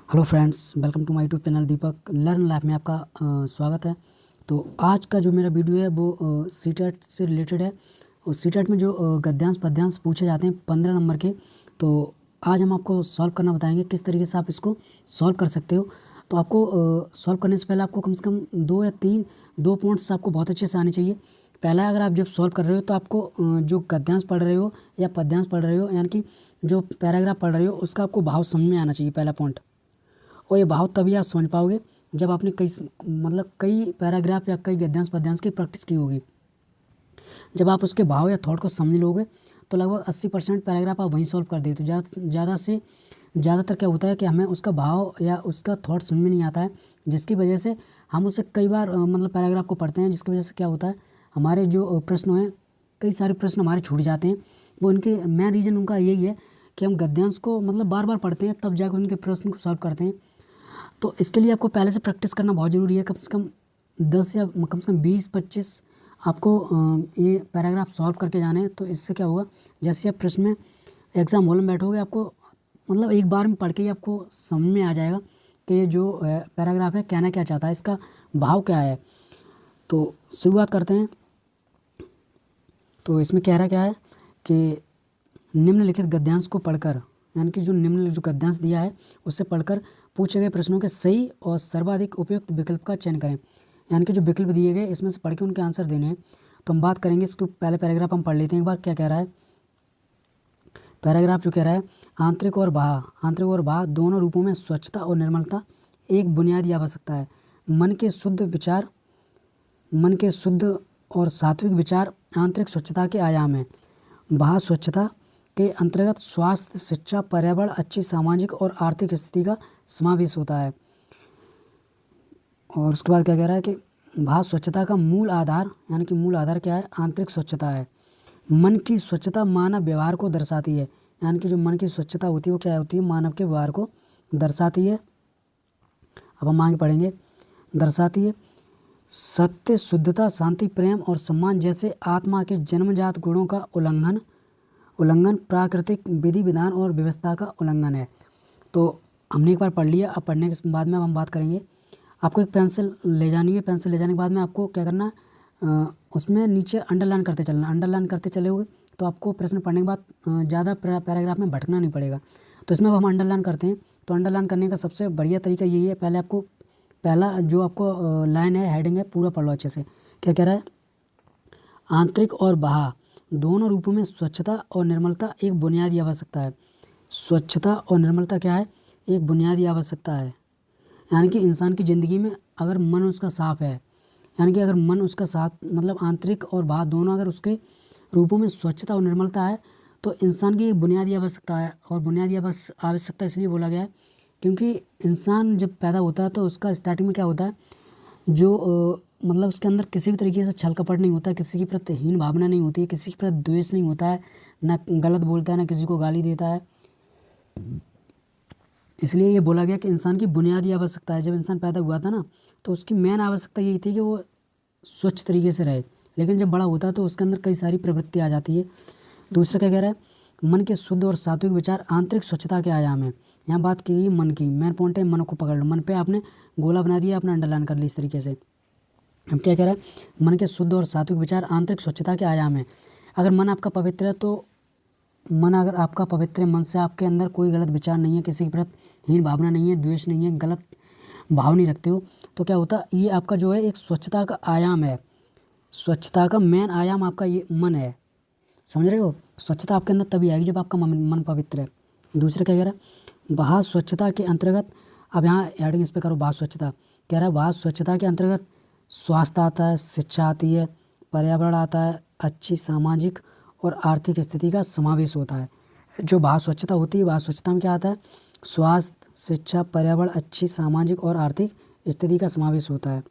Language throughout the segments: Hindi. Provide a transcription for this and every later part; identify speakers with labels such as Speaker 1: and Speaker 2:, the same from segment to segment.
Speaker 1: Hello friends, welcome to my YouTube channel Deepak learn life में आपका स्वागत है। तो आज का जो मेरा वीडियो है वो सीटेट से रिलेटेड है। और सीटेट में जो गद्यांश पद्यांश पूछे जाते हैं 15 नंबर के, तो आज हम आपको सॉल्व करना बताएंगे किस तरीके से आप इसको सॉल्व कर सकते हो। तो आपको सॉल्व करने से पहले आपको कम से कम दो पॉइंट्स आपको बहुत अच्छे से आने चाहिए। पहला, अगर आप जब सॉल्व कर रहे हो तो आपको जो गद्यांश पढ़ रहे हो या पद्यांश पढ़ रहे हो, यानी कि जो पैराग्राफ पढ़ रहे हो उसका आपको भाव समझ में आना चाहिए, पहला पॉइंट। और ये भाव तभी आप समझ पाओगे जब आपने कई पैराग्राफ या कई गद्यांश पद्यांश की प्रैक्टिस की होगी। जब आप उसके भाव या थॉट को समझ लोगे तो लगभग 80% पैराग्राफ आप वहीं सॉल्व कर देते हो। ज़्यादा से ज़्यादातर क्या होता है कि हमें उसका भाव या उसका थॉट समझ में नहीं आता है, जिसकी वजह से हम उसे कई बार पैराग्राफ को पढ़ते हैं, जिसकी वजह से क्या होता है, हमारे जो प्रश्न हैं, कई सारे प्रश्न हमारे छूट जाते हैं। वो उनके मेन रीज़न उनका यही है कि हम गद्यांश को बार बार पढ़ते हैं, तब जाकर उनके प्रश्न को सॉल्व करते हैं। तो इसके लिए आपको पहले से प्रैक्टिस करना बहुत ज़रूरी है। कम से कम 10 या कम से कम 20-25 आपको ये पैराग्राफ सॉल्व करके जाने हैं। तो इससे क्या होगा, जैसे आप प्रश्न में एग्ज़ाम हॉल में बैठोगे, आपको एक बार में पढ़ के ही आपको समझ में आ जाएगा कि ये जो पैराग्राफ है कहना क्या चाहता है, इसका भाव क्या है। तो शुरुआत करते हैं। तो इसमें कह रहा क्या है कि निम्नलिखित गद्यांश को पढ़कर, यानी कि जो गद्यांश दिया है उससे पढ़कर पूछे गए प्रश्नों के सही और सर्वाधिक उपयुक्त विकल्प का चयन करें। यानी कि जो विकल्प दिए गए इसमें से पढ़ के उनके आंसर देने हैं। तो हम बात करेंगे इसको, पहले पैराग्राफ हम पढ़ लेते हैं एक बार। क्या कह रहा है पैराग्राफ? जो कह रहा है, आंतरिक और बाह्य दोनों रूपों में स्वच्छता और निर्मलता एक बुनियादी आवश्यकता है। मन के शुद्ध और सात्विक विचार आंतरिक स्वच्छता के आयाम हैं। बाह्य स्वच्छता के अंतर्गत स्वास्थ्य, शिक्षा, पर्यावरण, अच्छी सामाजिक और आर्थिक स्थिति का समावेश होता है। और उसके बाद क्या कह रहा है कि बाह्य स्वच्छता का मूल आधार, यानी कि मूल आधार क्या है, आंतरिक स्वच्छता है। मन की स्वच्छता मानव व्यवहार को दर्शाती है। यानी कि जो मन की स्वच्छता होती है वो क्या होती है, मानव के व्यवहार को दर्शाती है। अब हम आगे पढ़ेंगे। दर्शाती है सत्य, शुद्धता, शांति, प्रेम और सम्मान जैसे आत्मा के जन्मजात गुणों का उल्लंघन प्राकृतिक विधि विधान और व्यवस्था का उल्लंघन है। तो हमने एक बार पढ़ लिया। अब पढ़ने के बाद में अब हम बात करेंगे। आपको एक पेंसिल ले जानी है। पेंसिल ले जाने के बाद में आपको क्या करना, उसमें नीचे अंडरलाइन करते चलना। अंडरलाइन करते चले हुए तो आपको प्रश्न पढ़ने के बाद ज़्यादा पैराग्राफ में भटकना नहीं पड़ेगा। तो इसमें अब हम अंडरलाइन करते हैं। तो अंडरलाइन करने का सबसे बढ़िया तरीका यही है, पहले आपको पहला जो आपको लाइन है, हेडिंग है, पूरा पढ़ लो अच्छे से। क्या कह रहा है, आंतरिक और बाह्य दोनों रूपों में स्वच्छता और निर्मलता एक बुनियादी आवश्यकता है। स्वच्छता और निर्मलता क्या है, एक बुनियादी आवश्यकता है। यानी कि इंसान की ज़िंदगी में अगर मन उसका साफ है, यानी कि अगर मन उसका साथ आंतरिक और बाह्य दोनों अगर उसके रूपों में स्वच्छता और निर्मलता है तो इंसान की एक बुनियादी आवश्यकता है। और बुनियादी आवश्यकता इसलिए बोला गया है क्योंकि इंसान जब पैदा होता है तो उसका स्टार्टिंग में क्या होता है, जो उसके अंदर किसी भी तरीके से छल कपट नहीं होता है, किसी के प्रति हीन भावना नहीं होती है, किसी के प्रति द्वेष नहीं होता है, ना गलत बोलता है, ना किसी को गाली देता है। इसलिए ये बोला गया कि इंसान की बुनियादी आवश्यकता है। जब इंसान पैदा हुआ था ना, तो उसकी मेन आवश्यकता यही थी कि वो स्वच्छ तरीके से रहे। लेकिन जब बड़ा होता है तो उसके अंदर कई सारी प्रवृत्ति आ जाती है। दूसरा क्या कह रहा है, मन के शुद्ध और सात्विक विचार आंतरिक स्वच्छता के आयाम है। यहाँ बात की गई मन की, मेन पॉइंट है मन को पकड़ लो। मन पे आपने गोला बना दिया, आपने अंडरलाइन कर ली इस तरीके से। हम क्या कह रहे हैं, मन के शुद्ध और सात्विक विचार आंतरिक स्वच्छता के आयाम है। अगर मन आपका पवित्र है तो अगर आपका पवित्र है, मन से आपके अंदर कोई गलत विचार नहीं है, किसी के प्रति हीन भावना नहीं है, द्वेष नहीं है, गलत भाव नहीं रखते हो, तो क्या होता है, ये आपका जो है एक स्वच्छता का आयाम है। स्वच्छता का मेन आयाम आपका ये मन है। समझ रहे हो, स्वच्छता आपके अंदर तभी आएगी जब आपका मन पवित्र है। दूसरा क्या कह रहा है, बाह्य स्वच्छता के अंतर्गत, अब यहाँ हेडिंग इस पर करो, बाह्य स्वच्छता। कह रहा है बाह्य स्वच्छता के अंतर्गत स्वास्थ्य आता है, शिक्षा आती है, पर्यावरण आता है, अच्छी सामाजिक और आर्थिक स्थिति का समावेश होता है। जो बाह्य स्वच्छता होती है, बाह्य स्वच्छता में क्या आता है, स्वास्थ्य, शिक्षा, पर्यावरण, अच्छी सामाजिक और आर्थिक स्थिति का समावेश होता है।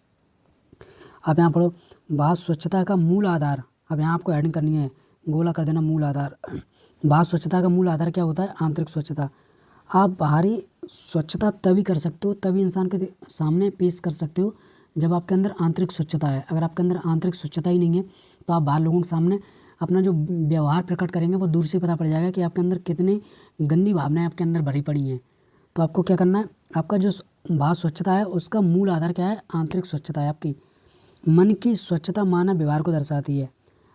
Speaker 1: अब यहाँ पढ़ो, बाह्य स्वच्छता का मूल आधार। अब यहाँ आपको हेडिंग करनी है, गोला कर देना, मूल आधार। बाह्य स्वच्छता का मूल आधार क्या होता है, आंतरिक स्वच्छता। आप बाहरी स्वच्छता तभी कर सकते हो, तभी इंसान के सामने पेश कर सकते हो जब आपके अंदर आंतरिक स्वच्छता है। अगर आपके अंदर आंतरिक स्वच्छता ही नहीं है तो आप बाहर लोगों के सामने अपना जो व्यवहार प्रकट करेंगे वो दूर से पता पड़ जाएगा कि आपके अंदर कितनी गंदी भावनाएं आपके अंदर भरी पड़ी हैं। तो आपको क्या करना है, आपका जो बाह्य स्वच्छता है उसका मूल आधार क्या है? आंतरिक स्वच्छता है आपकी। मन की स्वच्छता मानव व्यवहार को दर्शाती है।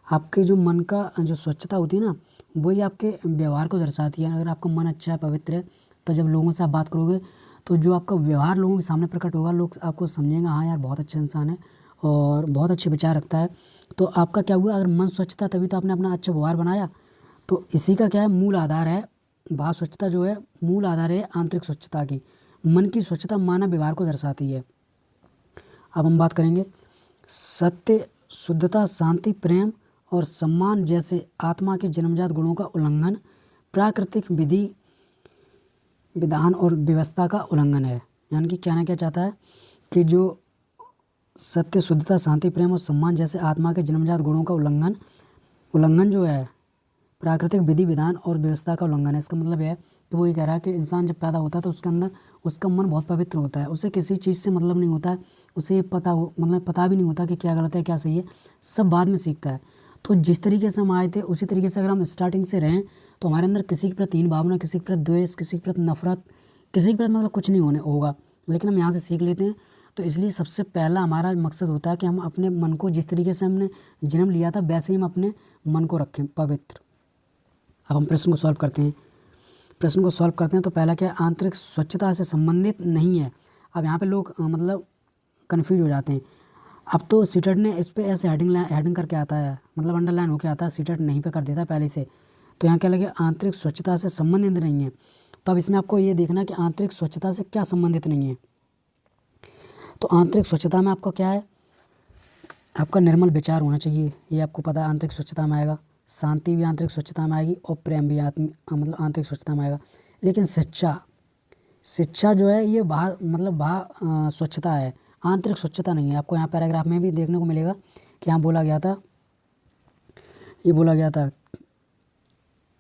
Speaker 1: आपके जो मन का जो स्वच्छता होती है ना, वही आपके व्यवहार को दर्शाती है। अगर आपका मन अच्छा है, पवित्र है, तो जब लोगों से आप बात करोगे तो जो आपका व्यवहार लोगों के सामने प्रकट होगा, लोग आपको समझेंगे हाँ यार बहुत अच्छा इंसान है और बहुत अच्छे विचार रखता है। तो आपका क्या हुआ? अगर मन स्वच्छ था तभी तो आपने अपना अच्छा व्यवहार बनाया। तो इसी का क्या है? मूल आधार है। बाह्य स्वच्छता जो है मूल आधार है आंतरिक स्वच्छता की। मन की स्वच्छता मानव व्यवहार को दर्शाती है। अब हम बात करेंगे सत्य, शुद्धता, शांति, प्रेम और सम्मान जैसे आत्मा के जन्मजात गुणों का उल्लंघन प्राकृतिक विधि विधान और व्यवस्था का उल्लंघन है। यानी कि कहना क्या चाहता है कि जो सत्य, शुद्धता, शांति, प्रेम और सम्मान जैसे आत्मा के जन्मजात गुणों का उल्लंघन जो है प्राकृतिक विधि विधान और व्यवस्था का उल्लंघन है। इसका मतलब है कि वो ये कह रहा है कि इंसान जब पैदा होता है तो उसके अंदर उसका मन बहुत पवित्र होता है, उसे किसी चीज़ से मतलब नहीं होता है, उसे ये पता भी नहीं होता कि क्या गलत है क्या सही है, सब बाद में सीखता है। तो जिस तरीके से हम आए थे उसी तरीके से अगर हम स्टार्टिंग से रहें तो हमारे अंदर किसी के प्रति हीन भावना, किसी के प्रति द्वेष, किसी के प्रति नफरत, किसी के प्रति मतलब कुछ नहीं होगा, लेकिन हम यहाँ से सीख लेते हैं। तो इसलिए सबसे पहला हमारा मकसद होता है कि हम अपने मन को जिस तरीके से हमने जन्म लिया था वैसे ही हम अपने मन को रखें पवित्र। अब हम प्रश्न को सॉल्व करते हैं। तो पहला क्या है? आंतरिक स्वच्छता से संबंधित नहीं है। अब यहाँ पे लोग मतलब कन्फ्यूज हो जाते हैं। अब तो सीटेट ने इस पे ऐसे हेडिंग करके आता है, मतलब अंडरलाइन होके आता है, सीटेट नहीं पे कर देता है पहले से। तो यहाँ क्या लगे? आंतरिक स्वच्छता से संबंधित नहीं है। तो अब इसमें आपको ये देखना है कि आंतरिक स्वच्छता से क्या संबंधित नहीं है। तो आंतरिक स्वच्छता में आपका क्या है? आपका निर्मल विचार होना चाहिए, ये आपको पता है आंतरिक स्वच्छता में आएगा। शांति भी आंतरिक स्वच्छता में आएगी और प्रेम भी मतलब आंतरिक स्वच्छता में आएगा। लेकिन शिक्षा जो है ये बाह्य स्वच्छता है, आंतरिक स्वच्छता नहीं है। आपको यहाँ पैराग्राफ में भी देखने को मिलेगा कि यहाँ बोला गया था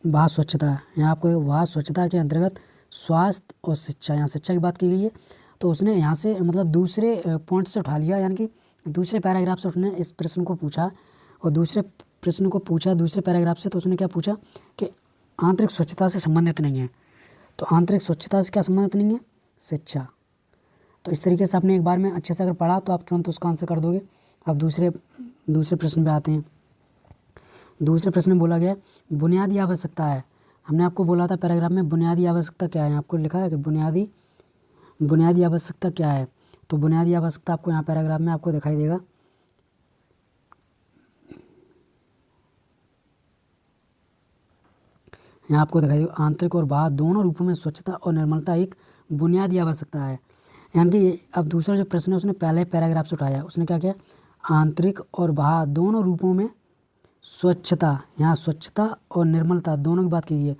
Speaker 1: बाह्य स्वच्छता। यहाँ आपको बाह्य स्वच्छता के अंतर्गत स्वास्थ्य और शिक्षा, यहाँ शिक्षा की बात की गई है। तो उसने यहाँ से मतलब दूसरे पॉइंट से उठा लिया, यानी कि दूसरे पैराग्राफ से उसने इस प्रश्न को पूछा और दूसरे पैराग्राफ से। तो उसने क्या पूछा कि आंतरिक स्वच्छता से संबंधित नहीं है। तो आंतरिक स्वच्छता से क्या संबंधित नहीं है? शिक्षा। तो इस तरीके से आपने एक बार में अच्छे से अगर पढ़ा तो आप तुरंत उसका आंसर कर दोगे। अब दूसरे प्रश्न पे आते हैं। दूसरे प्रश्न में बोला गया बुनियादी आवश्यकता है। हमने आपको बोला था पैराग्राफ में बुनियादी आवश्यकता क्या है, आपको लिखा है कि बुनियादी आवश्यकता क्या है। तो बुनियादी आवश्यकता आपको यहाँ पैराग्राफ में आपको दिखाई देगा। यहाँ आपको दिखाई देगा आंतरिक और बाह्य दोनों रूपों में स्वच्छता और निर्मलता एक बुनियादी आवश्यकता है। यानी कि अब दूसरा जो प्रश्न है उसने पहले पैराग्राफ से उठाया, उसने क्या किया? आंतरिक और बाह्य दोनों रूपों में स्वच्छता, यहाँ स्वच्छता और निर्मलता दोनों की बात की गई है।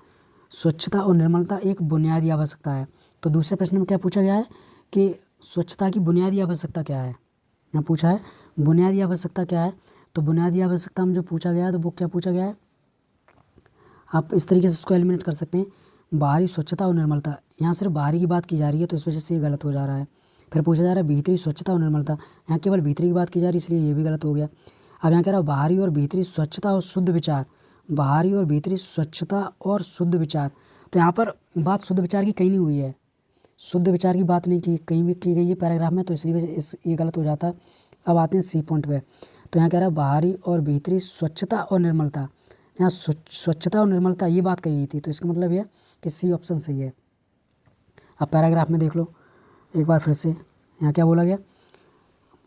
Speaker 1: स्वच्छता और निर्मलता एक बुनियादी आवश्यकता है। तो दूसरे प्रश्न में क्या पूछा गया है कि स्वच्छता की बुनियादी आवश्यकता क्या है? यहाँ पूछा है बुनियादी आवश्यकता क्या है। तो बुनियादी आवश्यकता में जो पूछा गया है तो वो क्या पूछा गया है? आप इस तरीके से इसको एलिमिनेट कर सकते हैं, बाहरी स्वच्छता और निर्मलता। यहाँ सिर्फ बाहरी की बात की जा रही है तो इस वजह से ये गलत हो जा रहा है। फिर पूछा जा रहा है भीतरी स्वच्छता और निर्मलता, यहाँ केवल भीतरी की बात की जा रही है इसलिए ये भी गलत हो गया। अब यहाँ कह रहा है बाहरी और भीतरी स्वच्छता और शुद्ध विचार, बाहरी और भीतरी स्वच्छता और शुद्ध विचार। तो यहाँ पर बात शुद्ध विचार की कहीं नहीं हुई है, शुद्ध विचार की बात नहीं की कहीं भी की गई है पैराग्राफ में, तो इसलिए ये गलत हो जाता है। अब आते हैं सी पॉइंट पे। तो यहाँ कह रहा है बाहरी और भीतरी स्वच्छता और निर्मलता, यहाँ स्वच्छता और निर्मलता ये बात कही गई थी, तो इसका मतलब ये कि सी ऑप्शन सही है। अब पैराग्राफ में देख लो एक बार फिर से, यहाँ क्या बोला गया?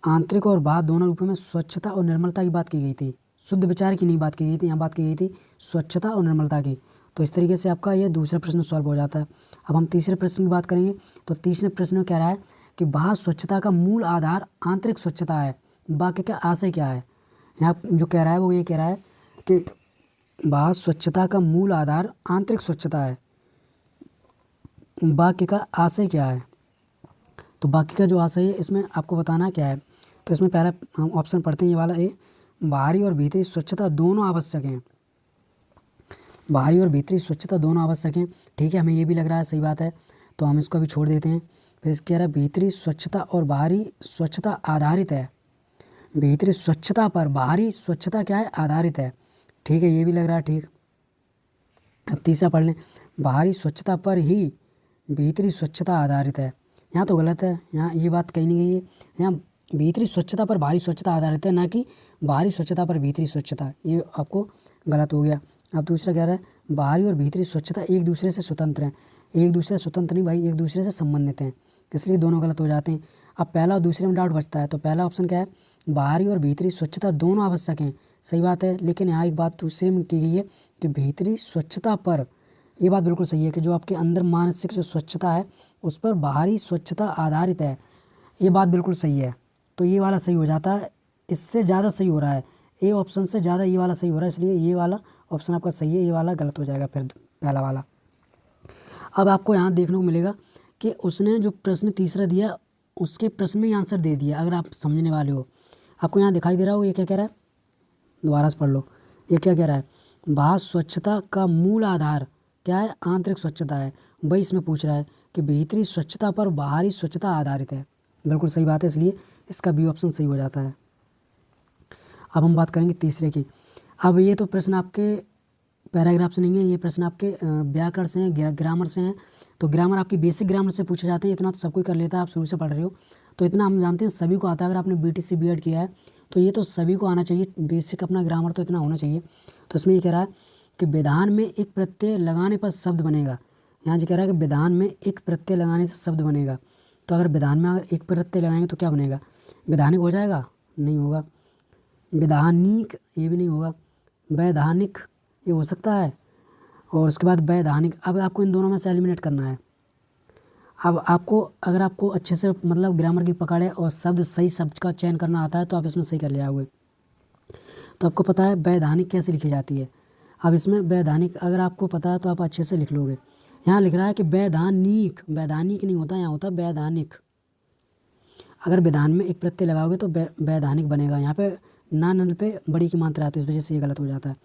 Speaker 1: आंतरिक और बाह्य दोनों रूपों में स्वच्छता और निर्मलता की बात की गई थी, शुद्ध विचार की नहीं बात की गई थी, यहाँ बात की गई थी स्वच्छता और निर्मलता की। तो इस तरीके से आपका ये दूसरा प्रश्न सॉल्व हो जाता है। अब हम तीसरे प्रश्न की बात करेंगे। तो तीसरे प्रश्न में कह रहा है कि बाह्य स्वच्छता का मूल आधार आंतरिक स्वच्छता है, वाक्य का आशय क्या है? यहाँ जो कह रहा है वो ये कह रहा है कि बाह्य स्वच्छता का मूल आधार आंतरिक स्वच्छता है, वाक्य का आशय क्या है? तो वाक्य का जो आशय है इसमें आपको बताना क्या है। तो इसमें पहला हम ऑप्शन पढ़ते हैं, ये वाला ए, बाहरी और भीतरी स्वच्छता दोनों आवश्यक हैं, बाहरी और भीतरी स्वच्छता दोनों आवश्यक हैं। ठीक है, हमें ये भी लग रहा है सही बात है, तो हम इसको अभी छोड़ देते हैं। फिर इसके कह रहा है भीतरी स्वच्छता और बाहरी स्वच्छता आधारित है, भीतरी स्वच्छता पर बाहरी स्वच्छता क्या है? आधारित है। ठीक है, ये भी लग रहा है ठीक। अब तीसरा पढ़ लें, बाहरी स्वच्छता पर ही भीतरी स्वच्छता आधारित है। यहाँ तो गलत है, यहाँ ये बात कहीं नहीं गई है। यहाँ भीतरी स्वच्छता पर बाहरी स्वच्छता आधारित है, ना कि बाहरी स्वच्छता पर भीतरी स्वच्छता, ये आपको गलत हो गया। अब दूसरा कह रहा है बाहरी और भीतरी स्वच्छता एक दूसरे से स्वतंत्र हैं। एक दूसरे से स्वतंत्र नहीं भाई, एक दूसरे से संबंधित हैं, इसलिए दोनों गलत हो जाते हैं। अब पहला और दूसरे में डाउट बचता है, तो पहला ऑप्शन क्या है, बाहरी और भीतरी स्वच्छता दोनों आवश्यक हैं, सही बात है। लेकिन यहाँ एक बात दूसरे में की गई है कि भीतरी स्वच्छता पर, ये बात बिल्कुल सही है कि जो आपके अंदर मानसिक जो स्वच्छता है उस पर बाहरी स्वच्छता आधारित है, ये बात बिल्कुल सही है। तो ये वाला सही हो जाता है, इससे ज़्यादा सही हो रहा है, ए ऑप्शन से ज़्यादा ये वाला सही हो रहा है, इसलिए ये वाला ऑप्शन आपका सही है, ये वाला गलत हो जाएगा फिर पहला वाला। अब आपको यहाँ देखने को मिलेगा कि उसने जो प्रश्न तीसरा दिया उसके प्रश्न में ही आंसर दे दिया, अगर आप समझने वाले हो। आपको यहाँ दिखाई दे रहा हो ये क्या कह रहा है, दोबारा से पढ़ लो। ये क्या कह रहा है, बाह्य स्वच्छता का मूल आधार क्या है, आंतरिक स्वच्छता है। वही इसमें पूछ रहा है कि भीतरी स्वच्छता पर बाहरी स्वच्छता आधारित है, बिल्कुल सही बात है, इसलिए इसका बी ऑप्शन सही हो जाता है। अब हम बात करेंगे तीसरे की। अब ये तो प्रश्न आपके पैराग्राफ से नहीं है, ये प्रश्न आपके व्याकरण से हैं, ग्रामर से हैं। तो ग्रामर आपकी बेसिक ग्रामर से पूछे जाते हैं, इतना तो सब कोई कर लेता है, आप शुरू से पढ़ रहे हो तो इतना हम जानते हैं, सभी को आता है। अगर आपने बीटीसी बीएड किया है तो ये तो सभी को आना चाहिए, बेसिक अपना ग्रामर तो इतना होना चाहिए। तो इसमें ये कह रहा है कि विधान में एक प्रत्यय लगाने पर शब्द बनेगा। यहाँ जो कह रहा है कि विधान में एक प्रत्यय लगाने से शब्द बनेगा, तो अगर विधान में अगर एक प्रत्यय लगाएंगे तो क्या बनेगा, विधानिक हो जाएगा, नहीं होगा। विधानिक ये भी नहीं होगा, वैधानिक ये हो सकता है, और उसके बाद वैधानिक। अब आपको इन दोनों में से एलिमिनेट करना है। अब आपको अगर आपको अच्छे से मतलब ग्रामर की पकड़ है और सही शब्द का चयन करना आता है तो आप इसमें सही कर ले जाओगे। तो आपको पता है वैधानिक कैसे लिखी जाती है। अब इसमें वैधानिक अगर आपको पता है तो आप अच्छे से लिख लोगे। यहाँ लिख रहा है कि वैधानिक, वैधानिक नहीं होता, यहाँ होता है वैधानिक। अगर विधान में एक प्रत्यय लगाओगे तो वैधानिक बनेगा। यहाँ पे ना नल पे बड़ी की मात्रा है, तो इस वजह से ये गलत हो जाता है।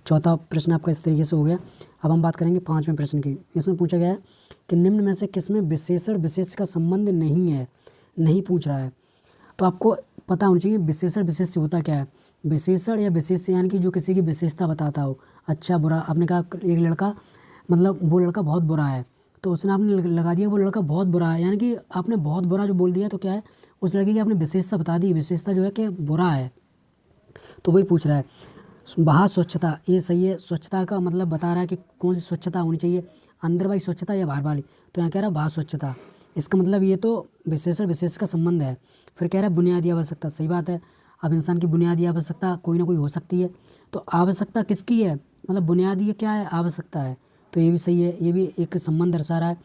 Speaker 1: चौथा प्रश्न आपका इस तरीके से हो गया। अब हम बात करेंगे पाँचवें प्रश्न की। इसमें पूछा गया है कि निम्न में से किसमें विशेषण विशेष का संबंध नहीं है, नहीं पूछ रहा है। तो आपको पता होना चाहिए विशेषण विशेष से होता क्या है। विशेषण या विशेष यानी कि जो किसी की विशेषता बताता हो, अच्छा बुरा। आपने कहा एक लड़का, मतलब वो लड़का बहुत बुरा है, तो उसने आपने लगा दिया वो लड़का बहुत बुरा है, यानी कि आपने बहुत बुरा जो बोल दिया, तो क्या है उस लड़के की आपने विशेषता बता दी, विशेषता जो है कि बुरा है। तो वही पूछ रहा है बाह्य स्वच्छता, ये सही है। स्वच्छता का मतलब बता रहा है कि कौन सी स्वच्छता होनी चाहिए, अंदर वाली स्वच्छता या बाहर वाली। तो यहाँ कह रहा है बाह्य स्वच्छता, इसका मतलब ये तो विशेषण विशेष का संबंध है। फिर कह रहा है बुनियादी आवश्यकता, सही बात है। अब इंसान की बुनियादी आवश्यकता कोई ना कोई हो सकती है, तो आवश्यकता किसकी है, मतलब बुनियादी क्या है, आवश्यकता है, तो ये भी सही है, ये भी एक संबंध दर्शा रहा है।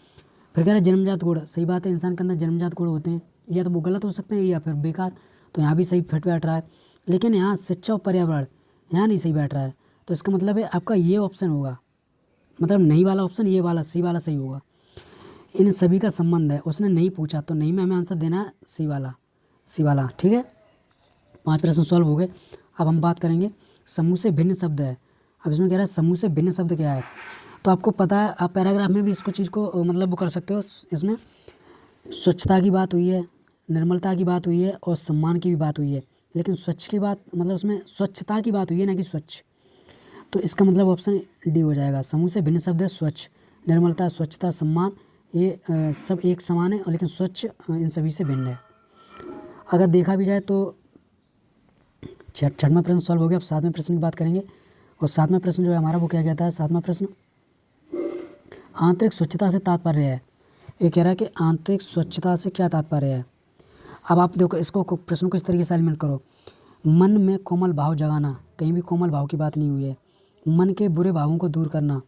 Speaker 1: फिर कह रहा है जन्मजात गुण, सही बात है, इंसान के अंदर जन्मजात गुण होते हैं, या तो वो गलत हो सकते हैं या फिर बेकार, तो यहाँ भी सही फिट बैठ रहा है। लेकिन यहाँ शिक्षा और पर्यावरण यहाँ नहीं सही बैठ रहा है, तो इसका मतलब है आपका ये ऑप्शन होगा, मतलब नहीं वाला ऑप्शन, ये वाला सी वाला सही होगा। इन सभी का संबंध है, उसने नहीं पूछा, तो नहीं में हमें आंसर देना है सी वाला, ठीक है। 5 प्रश्न सॉल्व हो गए। अब हम बात करेंगे समूह से भिन्न शब्द है। अब इसमें कह रहा है समूह से भिन्न शब्द क्या है, तो आपको पता है, आप पैराग्राफ में भी इसको चीज़ को मतलब वो कर सकते हो। इसमें स्वच्छता की बात हुई है, निर्मलता की बात हुई है और सम्मान की भी बात हुई है, लेकिन स्वच्छ की बात मतलब उसमें स्वच्छता की बात हुई है, ना कि स्वच्छ। तो इसका मतलब ऑप्शन डी हो जाएगा। समूह से भिन्न शब्द है स्वच्छ, निर्मलता, स्वच्छता, सम्मान, ये सब एक समान है, और लेकिन स्वच्छ इन सभी से भिन्न है। अगर देखा भी जाए तो छठवां प्रश्न सॉल्व हो गया। अब 7वें प्रश्न की बात करेंगे, और 7वां प्रश्न जो है हमारा वो क्या कहता है। 7वां प्रश्न आंतरिक स्वच्छता से तात्पर्य है। ये कह रहा है कि आंतरिक स्वच्छता से क्या तात्पर्य है। अब आप देखो इसको प्रश्न को इस तरीके से एलिमेंट करो। मन में कोमल भाव जगाना, कहीं भी कोमल भाव की बात नहीं हुई है। मन के बुरे भावों को दूर करना।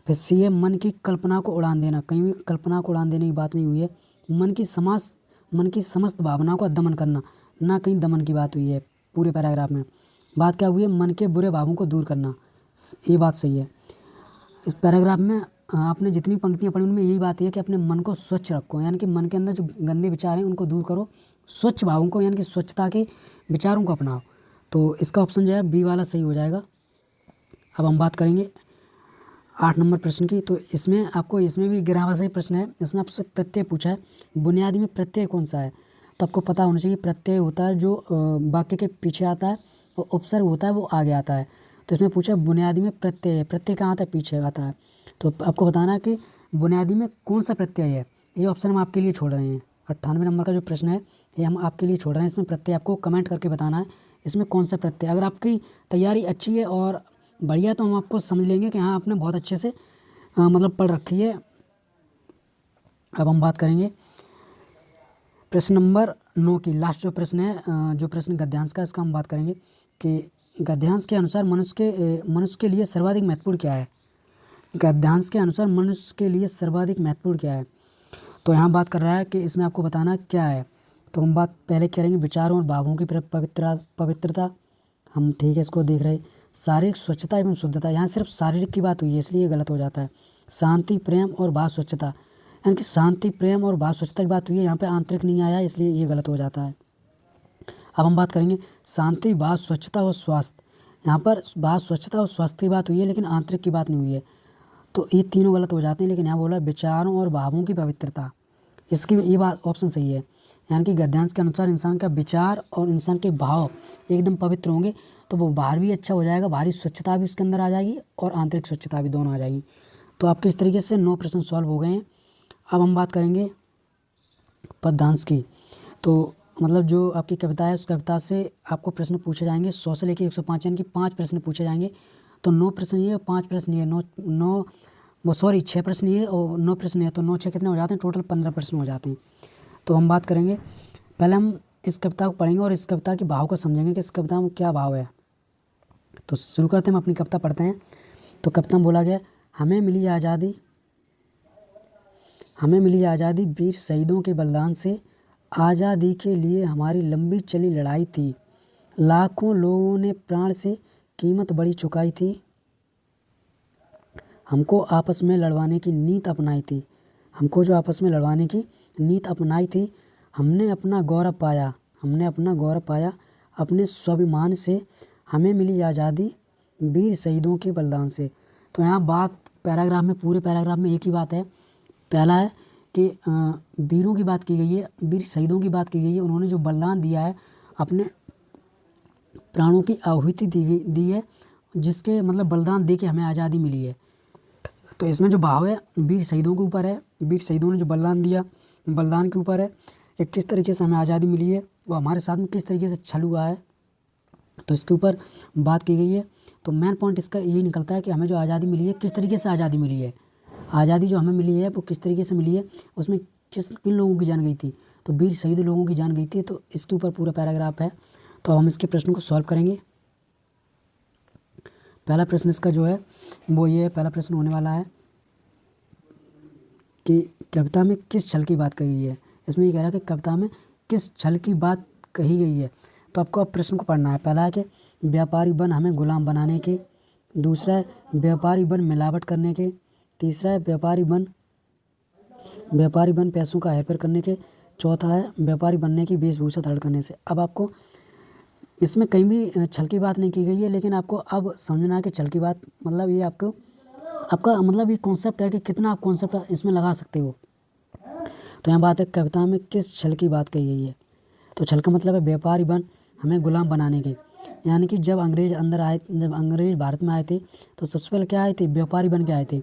Speaker 1: फिर सी है मन की कल्पना को उड़ान देना, कहीं भी कल्पना को उड़ान देने की बात नहीं हुई है। मन की समस्त भावनाओं का दमन करना, ना कहीं दमन की बात हुई है पूरे पैराग्राफ में। बात क्या हुई है, मन के बुरे भावों को दूर करना, ये बात सही है। इस पैराग्राफ में आपने जितनी पंक्तियाँ पढ़ी उनमें यही बात है कि अपने मन को स्वच्छ रखो, यानी कि मन के अंदर जो गंदे विचार हैं उनको दूर करो, स्वच्छ भावों को यानी कि स्वच्छता के विचारों को अपनाओ। तो इसका ऑप्शन जो है बी वाला सही हो जाएगा। अब हम बात करेंगे 8 नंबर प्रश्न की। तो इसमें आपको इसमें भी ग्रामर से ही प्रश्न है। इसमें आपसे प्रत्यय पूछा है, बुनियादी में प्रत्यय कौन सा है, तो आपको पता होना चाहिए प्रत्यय होता है जो वाक्य के पीछे आता है, और उपसर्ग होता है वो आगे आता है। तो इसमें पूछा बुनियादी में प्रत्यय है, प्रत्यय कहाँ आता है, पीछे आता है। तो आपको बताना है कि बुनियादी में कौन सा प्रत्यय है, ये ऑप्शन हम आपके लिए छोड़ रहे हैं। 98 नंबर का जो प्रश्न है ये हम आपके लिए छोड़ रहे हैं। इसमें प्रत्यय आपको कमेंट करके बताना है इसमें कौन सा प्रत्यय। अगर आपकी तैयारी अच्छी है और बढ़िया है तो हम आपको समझ लेंगे कि हाँ आपने बहुत अच्छे से मतलब पढ़ रखी है। अब हम बात करेंगे प्रश्न नंबर 9 की। लास्ट जो प्रश्न है जो प्रश्न गद्यांश का, इसका हम बात करेंगे कि गद्यांश के अनुसार मनुष्य के लिए सर्वाधिक महत्वपूर्ण क्या है। गद्यांश के अनुसार मनुष्य के लिए सर्वाधिक महत्वपूर्ण क्या है। तो यहाँ बात कर रहा है कि इसमें आपको बताना क्या है। तो हम बात पहले करेंगे विचारों और भावों की पवित्रता। हम ठीक है इसको देख रहे हैं। शारीरिक स्वच्छता एवं शुद्धता, यहाँ सिर्फ शारीरिक की बात हुई है इसलिए गलत हो जाता है। शांति, प्रेम और भाव स्वच्छता, यानी कि शांति, प्रेम और भाव स्वच्छता की बात हुई है, यहाँ पे आंतरिक नहीं आया इसलिए ये गलत हो जाता है। अब हम बात करेंगे शांति, भाव स्वच्छता और स्वास्थ्य। यहाँ पर भाव स्वच्छता और स्वास्थ्य की बात हुई है लेकिन आंतरिक की बात नहीं हुई है, तो ये तीनों गलत हो जाते हैं। लेकिन यहाँ बोला विचारों और भावों की पवित्रता, इसकी ये बात ऑप्शन सही है। यानी कि गद्यांश के अनुसार इंसान का विचार और इंसान के भाव एकदम पवित्र होंगे तो वो बाहर भी अच्छा हो जाएगा, बाहरी स्वच्छता भी उसके अंदर आ जाएगी और आंतरिक स्वच्छता भी, दोनों आ जाएगी। तो आपके इस तरीके से 9 प्रश्न सॉल्व हो गए हैं। अब हम बात करेंगे पद्यांश की। तो मतलब जो आपकी कविता है उस कविता से आपको प्रश्न पूछे जाएंगे 100 से लेकर 105, यानी कि 5 प्रश्न पूछे जाएंगे। तो 9 प्रश्न ये और 5 प्रश्न ये, 6 प्रश्न ये और 9 प्रश्न है, तो 9 6 कितने हो जाते हैं, टोटल 15 प्रश्न हो जाते हैं। तो हम बात करेंगे, पहले हम इस कविता को पढ़ेंगे और इस कविता के भाव को समझेंगे कि इस कविता में क्या भाव है। तो शुरू करते हैं, हम अपनी कविता पढ़ते हैं। तो कविता में बोला गया, हमें मिली आज़ादी वीर शहीदों के बलिदान से। आज़ादी के लिए हमारी लंबी चली लड़ाई थी, लाखों लोगों ने प्राण से कीमत बड़ी चुकाई थी। हमको आपस में लड़वाने की नीत अपनाई थी, हमने अपना गौरव पाया अपने स्वाभिमान से। हमें मिली आज़ादी वीर शहीदों के बलिदान से। तो यहाँ बात पैराग्राफ में, पूरे पैराग्राफ में एक ही बात है। पहला है कि वीरों की बात की गई है, वीर शहीदों की बात की गई है, उन्होंने जो बलिदान दिया है, अपने प्राणों की आहुति दी है, जिसके मतलब बलिदान दे के हमें आज़ादी मिली है। तो इसमें जो भाव है वीर शहीदों के ऊपर है, वीर शहीदों ने जो बलिदान दिया, बलिदान के ऊपर है कि किस तरीके से हमें आज़ादी मिली है, वो हमारे साथ में किस तरीके से छल हुआ है, तो इसके ऊपर बात की गई है। तो मेन पॉइंट इसका ये निकलता है कि हमें जो आज़ादी मिली है, किस तरीके से आज़ादी मिली है, आज़ादी जो हमें मिली है वो किस तरीके से मिली है, उसमें किन लोगों की जान गई थी, तो वीर शहीद लोगों की जान गई थी। तो इसके ऊपर पूरा पैराग्राफ है। तो हम इसके प्रश्न को सॉल्व करेंगे। पहला प्रश्न इसका जो है वो ये पहला प्रश्न होने वाला है कि कविता में किस छल की बात कही गई है। इसमें ये कह रहा है कि कविता में किस छल की बात कही गई है। तो आपको अब प्रश्न को पढ़ना है। पहला है कि व्यापारी बन हमें गुलाम बनाने के, दूसरा है व्यापारी बन मिलावट करने के, तीसरा है व्यापारी बन पैसों का हेरफेर करने के, चौथा है व्यापारी बनने की वेशभूषा धारण करने से। अब आपको इसमें कहीं भी छल की बात नहीं की गई है, लेकिन आपको अब समझना है कि छल की बात मतलब ये आपका मतलब ये कॉन्सेप्ट है कि कितना आप कॉन्सेप्ट इसमें लगा सकते हो। तो यहाँ बात है कविता में किस छल की बात कही गई है। तो छल का मतलब है व्यापारी बन हमें गुलाम बनाने के, यानी कि जब अंग्रेज भारत में आए थे तो सबसे पहले क्या आए थे, व्यापारी बन के आए थे।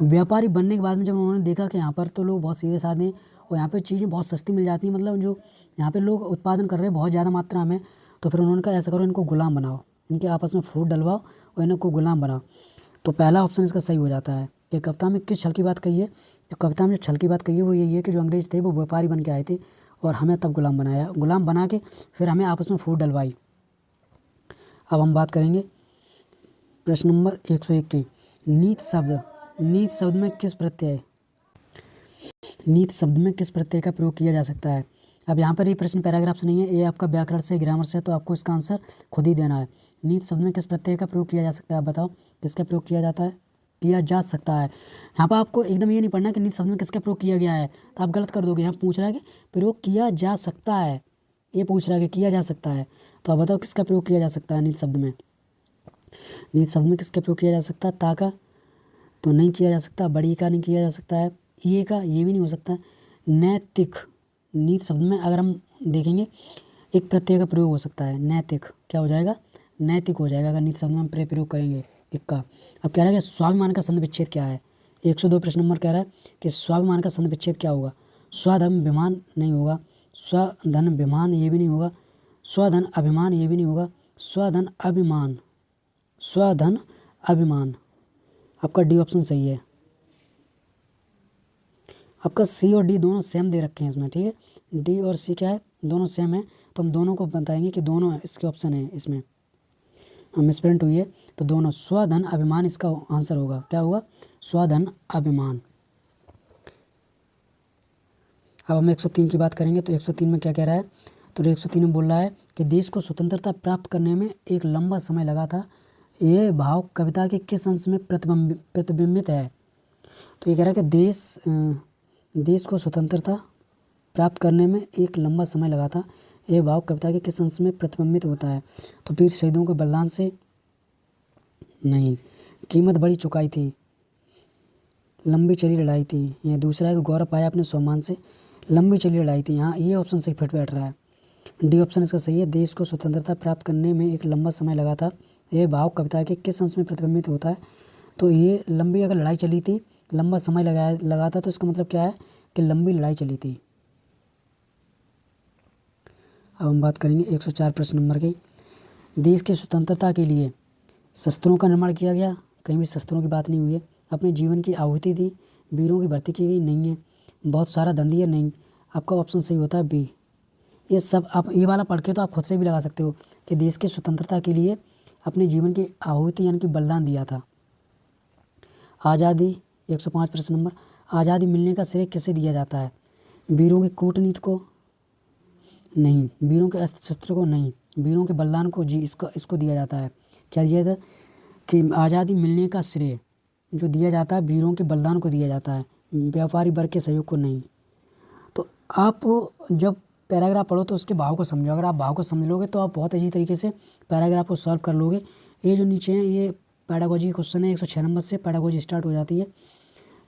Speaker 1: व्यापारी बनने के बाद में जब उन्होंने देखा कि यहाँ पर तो लोग बहुत सीधे साधे हैं और यहाँ पे चीज़ें बहुत सस्ती मिल जाती हैं, मतलब जो यहाँ पे लोग उत्पादन कर रहे हैं बहुत ज़्यादा मात्रा में, तो फिर उन्होंने कहा ऐसा करो, इनको गुलाम बनाओ, इनके आपस में फूट डलवाओ और इनको गुलाम बनाओ। तो पहला ऑप्शन इसका सही हो जाता है कि कविता में किस छल की बात कही है। तो कविता में जो छल की बात कही है वो यही है कि जो अंग्रेज थे वो व्यापारी बन के आए थे और हमें तब गुलाम बनाया, गुलाम बना के फिर हमें आपस में फूट डलवाई। अब हम बात करेंगे प्रश्न नंबर 101 की। नीत शब्द में किस प्रत्यय का प्रयोग किया जा सकता है। अब यहाँ पर ये प्रश्न पैराग्राफ से नहीं है, ये आपका व्याकरण से, ग्रामर से, तो आपको इसका आंसर खुद ही देना है। नीत शब्द में किस प्रत्यय का प्रयोग किया जा सकता है, आप बताओ किसका प्रयोग किया जा सकता है। यहाँ पर आपको एकदम ये नहीं पढ़ना कि नीत शब्द में किसका प्रयोग किया गया है, तो आप गलत कर दोगे। यहाँ पूछ रहा है कि प्रयोग किया जा सकता है, ये पूछ रहा है कि किया जा सकता है, तो आप बताओ किसका प्रयोग किया जा सकता है नीत शब्द में। नीत शब्द में किसका प्रयोग किया जा सकता है, ता का तो नहीं किया जा सकता, बड़ी का नहीं किया जा सकता है, ये का ये भी नहीं हो सकता। नैतिक, नीत शब्द में अगर हम देखेंगे एक प्रत्यय का प्रयोग हो सकता है, नैतिक क्या हो जाएगा, नैतिक हो जाएगा अगर नीत शब्द में हम प्रयोग करेंगे एक का। अब कह रहा है कि स्वाभिमान का संधि विच्छेद क्या है। 102 प्रश्न नंबर कह रहा है कि स्वाभिमान का संधि विच्छेद क्या होगा। स्वधर्माभिमान नहीं होगा, स्वधर्माभिमान ये भी नहीं होगा, स्वधर्माभिमान ये भी नहीं होगा, स्वधर्माभिमान, स्वधर्माभिमान। आपका डी ऑप्शन सही है। आपका सी और डी दोनों सेम दे रखे हैं इसमें, ठीक है। डी और सी क्या है, दोनों सेम है, तो हम दोनों को बताएंगे कि दोनों इसके ऑप्शन है। इसमें मिसप्रिंट हुई है, तो दोनों स्वधर्माभिमान इसका आंसर होगा। क्या होगा? स्वधर्माभिमान। अब हम 103 की बात करेंगे, तो 103 में क्या कह रहा है? तो 103 में बोल रहा है कि देश को स्वतंत्रता प्राप्त करने में एक लंबा समय लगा था, ये भाव कविता के किस अंश में प्रतिबिंबित है? तो ये कह रहा है कि देश को स्वतंत्रता प्राप्त करने में एक लंबा समय लगा था, यह भाव कविता के किस अंश में प्रतिबिंबित होता है? तो वीर शहीदों के बलिदान से नहीं, कीमत बड़ी चुकाई थी, लंबी चली लड़ाई थी। यह दूसरा है कि गौरव पाया अपने सम्मान से, लंबी चली लड़ाई थी। यहाँ ये ऑप्शन सही फिट बैठ रहा है, डी ऑप्शन इसका सही है। देश को स्वतंत्रता प्राप्त करने में एक लंबा समय लगा था, यह भाव कविता के किस अंश में प्रतिबिंबित होता है? तो ये लंबी अगर लड़ाई चली थी, लंबा समय लगा था, तो इसका मतलब क्या है कि लंबी लड़ाई चली थी। अब हम बात करेंगे 104 प्रश्न नंबर की। देश की स्वतंत्रता के लिए शस्त्रों का निर्माण किया गया, कहीं भी शस्त्रों की बात नहीं हुई है। अपने जीवन की आहुति दी, वीरों की भर्ती की गई, नहीं है। बहुत सारा धन दिया, नहीं। आपका ऑप्शन सही होता है बी। ये सब आप ये वाला पढ़ के तो आप खुद से भी लगा सकते हो कि देश की स्वतंत्रता के लिए अपने जीवन की आहुति यानी कि बलिदान दिया था। आज़ादी 105 प्रश्न नंबर, आज़ादी मिलने का श्रेय किसे दिया जाता है? वीरों की कूटनीति को? नहीं। वीरों के अस्त्र शस्त्र को? नहीं। वीरों के बलिदान को? जी। इसको दिया जाता है। क्या दिया जाता है कि आज़ादी मिलने का श्रेय जो दिया जाता है वीरों के बलिदान को दिया जाता है, व्यापारी वर्ग के सहयोग को नहीं। तो आप जब पैराग्राफ पढ़ो तो उसके भाव को समझो। अगर आप भाव को समझ लोगे तो आप बहुत अच्छी तरीके से पैराग्राफ को सॉल्व कर लोगे। ये जो नीचे है ये पेडागोजी क्वेश्चन है, 106 नंबर से पेडागोजी स्टार्ट हो जाती है।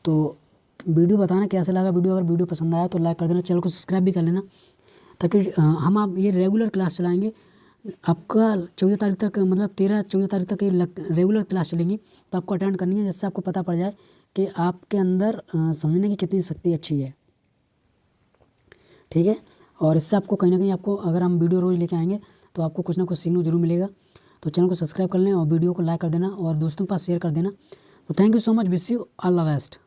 Speaker 1: तो वीडियो बताना कैसा लगा। अगर वीडियो पसंद आया तो लाइक कर देना, चैनल को सब्सक्राइब भी कर लेना, ताकि हम आप ये रेगुलर क्लास चलाएँगे। आपका 14 तारीख तक, मतलब 13-14 तारीख तक ये रेगुलर क्लास चलेंगी, तो आपको अटेंड करनी है, जिससे आपको पता पड़ जाए कि आपके अंदर समझने की कितनी शक्ति अच्छी है, ठीक है। और इससे आपको कहीं ना कहीं आपको, अगर हम वीडियो रोज़ लेके आएंगे तो आपको कुछ ना कुछ सीखने जरूर मिलेगा। तो चैनल को सब्सक्राइब कर लें और वीडियो को लाइक कर देना और दोस्तों के पास शेयर कर देना। तो thank you so much, wish you all the best.